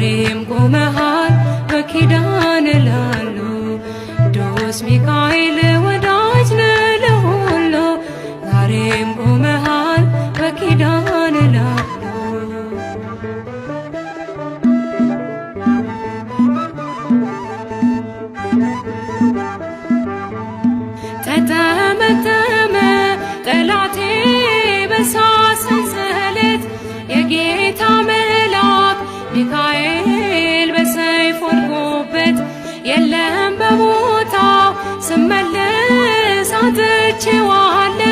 ዛሬም ቆመሃል በኪዳን ላሉ ቅዱስ ሚካኤል ወዳጅ ነህ ለሁሉ ዛሬም ቆመሃል በኪዳን ላሉ ተጠመጠመ ጠላቴ በእሳት ሰንሰለት የጌታ መልአክ ሚካኤል በሰይፍ ወድቆበት የለም በቦታው ስመለስ አጥቼዋለሁ